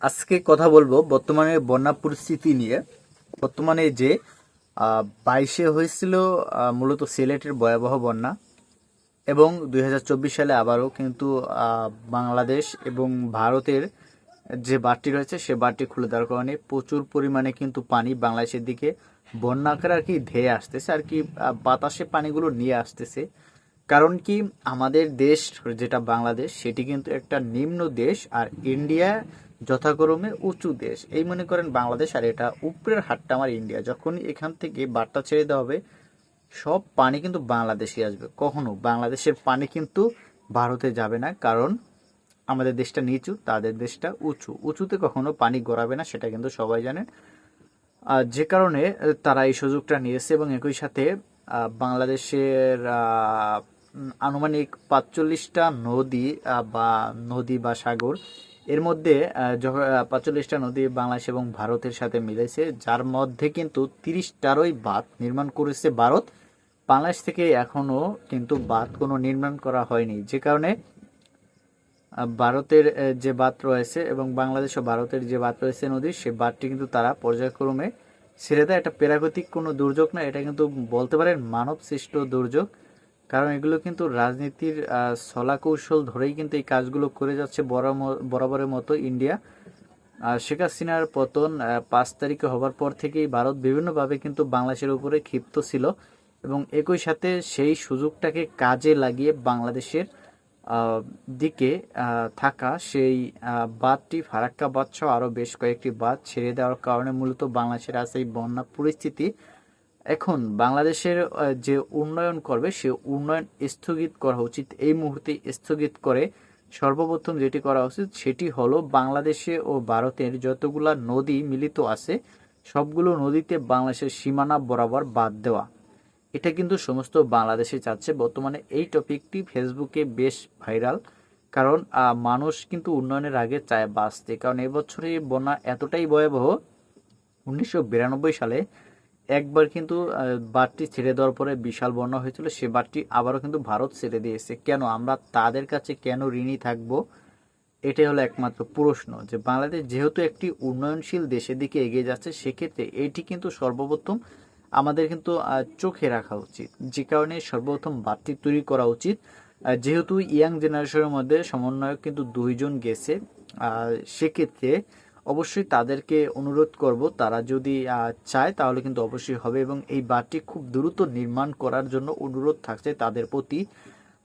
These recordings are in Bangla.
আজকে কথা বলবো বর্তমানে বন্যা পরিস্থিতি নিয়ে। বর্তমানে যে 22-এ হয়েছিল মূলত সিলেটের ভয়াবহ বন্যা, এবং 2024 সালে আবারও কিন্তু বাংলাদেশ এবং ভারতের যে বাঁধটি রয়েছে সে বাঁধটি খুলে দেওয়ার কারণে প্রচুর পরিমাণে কিন্তু পানি বাংলাদেশের দিকে বন্যা আকারে আর কি ধেয়ে আসতেছে আর কি, বাতাসে পানিগুলো নিয়ে আসতেছে। কারণ কি, আমাদের দেশ যেটা বাংলাদেশ সেটি কিন্তু একটা নিম্ন দেশ, আর ইন্ডিয়া যথাক্রমে উঁচু দেশ। এই মনে করেন বাংলাদেশ, আর এটা উপরের হাতটা আমার ইন্ডিয়া। যখন এখান থেকে বার্তা ছেড়ে দেওয়া হবে সব পানি কিন্তু বাংলাদেশে আসবে, কখনো বাংলাদেশের পানি কিন্তু ভারতে যাবে না। কারণ আমাদের দেশটা নিচু, তাদের দেশটা উঁচু, উঁচুতে কখনো পানি গড়াবে না, সেটা কিন্তু সবাই জানেন। যে কারণে তারা এই সুযোগটা নিয়েছে, এবং একই সাথে বাংলাদেশের আনুমানিক 45টা নদী বা সাগর, এর মধ্যে 45টা নদী বাংলাদেশ এবং ভারতের সাথে মিলেছে, যার মধ্যে কিন্তু 30টারই বাঁধ নির্মাণ করেছে ভারত। বাংলাদেশ থেকে এখনো কিন্তু বাঁধ কোনো নির্মাণ করা হয়নি, যে কারণে ভারতের যে বাঁধ রয়েছে এবং বাংলাদেশ ও ভারতের যে বাঁধ রয়েছে নদীর, সে বাঁধটি কিন্তু তারা পর্যায়ক্রমে ছেড়ে দেয়। এটা প্রাকৃতিক কোনো দুর্যোগ না, এটা কিন্তু বলতে পারেন মানব সৃষ্ট দুর্যোগ। কারণ এগুলো কিন্তু রাজনীতির ছলা কৌশল ধরেই কিন্তু এই কাজগুলো করে যাচ্ছে বরাবরের মতো ইন্ডিয়া। শেখ হাসিনার পতন 5 তারিখে হবার পর থেকেই ভারত বিভিন্নভাবে কিন্তু বাংলাদেশের উপরে ক্ষিপ্ত ছিল, এবং একই সাথে সেই সুযোগটাকে কাজে লাগিয়ে বাংলাদেশের দিকে থাকা সেই বাঁধটি, ফারাক্কা বাঁধ সহ আরও বেশ কয়েকটি বাঁধ ছেড়ে দেওয়ার কারণে মূলত বাংলাদেশের আছে এই বন্যা পরিস্থিতি। এখন বাংলাদেশের যে উন্নয়ন করবে সে উন্নয়ন স্থগিত করা উচিত, এই মুহূর্তে স্থগিত করে সর্বপ্রথম যেটি করা উচিত সেটি হলো বাংলাদেশে ও ভারতের যতগুলা নদী মিলিত আছে সবগুলো নদীতে বাংলাদেশের সীমানা বরাবর বাদ দেওয়া। এটা কিন্তু সমস্ত বাংলাদেশে চাচ্ছে। বর্তমানে এই টপিকটি ফেসবুকে বেশ ভাইরাল, কারণ মানুষ কিন্তু উন্নয়নের আগে চায় বাঁচতে। কারণ এবছরে বন্যা এতটাই ভয়াবহ, 1992 সালে একবার কিন্তু বাঁধটি ছেড়ে দেওয়ার পরে বিশাল বন্যা হয়েছিল, সে বাঁধটি আবারও কিন্তু ভারত ছেড়ে দিয়েছে। কেন আমরা তাদের কাছে কেন ঋণী থাকবো? এটাই হলো একমাত্র প্রশ্ন, যে বাংলাদেশ যেহেতু একটি উন্নয়নশীল দেশের দিকে এগিয়ে যাচ্ছে, সেক্ষেত্রে এটি কিন্তু সর্বপ্রথম আমাদের কিন্তু চোখে রাখা উচিত, যে কারণে সর্বপ্রথম বাঁধটি তৈরি করা উচিত। যেহেতু ইয়াং জেনারেশনের মধ্যে সমন্বয়ক কিন্তু 2জন গেছে, সেক্ষেত্রে অবশ্যই তাদেরকে অনুরোধ করব, তারা যদি চায় তাহলে কিন্তু অবশ্যই হবে, এবং এই বাঁধটি খুব দ্রুত নির্মাণ করার জন্য অনুরোধ থাকছে তাদের প্রতি,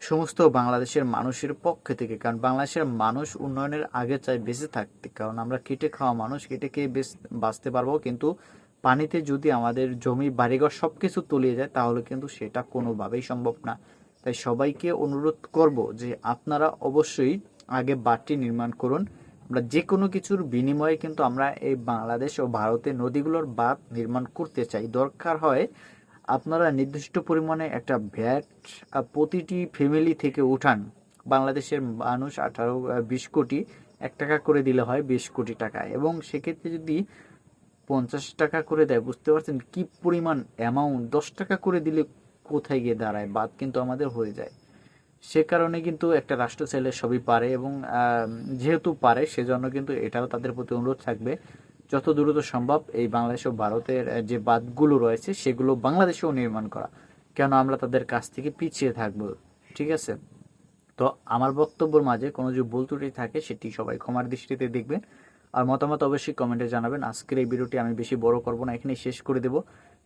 সমস্ত বাংলাদেশের মানুষের পক্ষে থেকে। কারণ বাংলাদেশের মানুষ উন্নয়নের আগে চায় বেঁচে থাকতে, কারণ আমরা খেটে খাওয়া মানুষ, খেটে খেয়ে বেশ বাঁচতে পারবো, কিন্তু পানিতে যদি আমাদের জমি বাড়িঘর সব কিছু তলিয়ে যায় তাহলে কিন্তু সেটা কোনোভাবেই সম্ভব না। তাই সবাইকে অনুরোধ করব যে আপনারা অবশ্যই আগে বাঁধটি নির্মাণ করুন। আমরা যে কোনো কিছুর বিনিময়ে কিন্তু আমরা এই বাংলাদেশ ও ভারতের নদীগুলোর বাঁধ নির্মাণ করতে চাই। দরকার হয় আপনারা নির্দিষ্ট পরিমাণে একটা ভ্যাট প্রতিটি ফ্যামিলি থেকে উঠান। বাংলাদেশের মানুষ 20 কোটি, 1 টাকা করে দিলে হয় 20 কোটি টাকা, এবং সেক্ষেত্রে যদি 50 টাকা করে দেয়, বুঝতে পারছেন কি পরিমাণ অ্যামাউন্ট। 10 টাকা করে দিলে কোথায় গিয়ে দাঁড়ায়, বাদ কিন্তু আমাদের হয়ে যায়। সে কারণে কিন্তু একটা রাষ্ট্র চাইলে সবই পারে, এবং যেহেতু পারে সেজন্য কিন্তু এটাও তাদের প্রতি অনুরোধ থাকবে যত দ্রুত সম্ভব এই বাংলাদেশ ও ভারতের যে বাঁধগুলো রয়েছে সেগুলো বাংলাদেশেও নির্মাণ করা। কেন আমরা তাদের কাছ থেকে পিছিয়ে থাকবো? ঠিক আছে। তো আমার বক্তব্যের মাঝে কোনো যদি ভুল ত্রুটি থাকে সেটি সবাই ক্ষমার দৃষ্টিতে দেখবেন, আর মতামত অবশ্যই কমেন্টে জানাবেন। আজকের এই ভিডিওটি আমি বেশি বড় করব না, এখানেই শেষ করে দেব।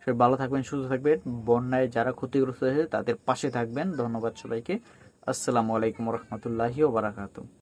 সবাই ভালো থাকবেন, সুস্থ থাকবেন, বন্যায় যারা ক্ষতিগ্রস্ত হয়েছে তাদের পাশে থাকবেন। ধন্যবাদ সবাইকে। আসসালামু আলাইকুম রহমতুল্লাহি ওয়া বারাকাতুহু।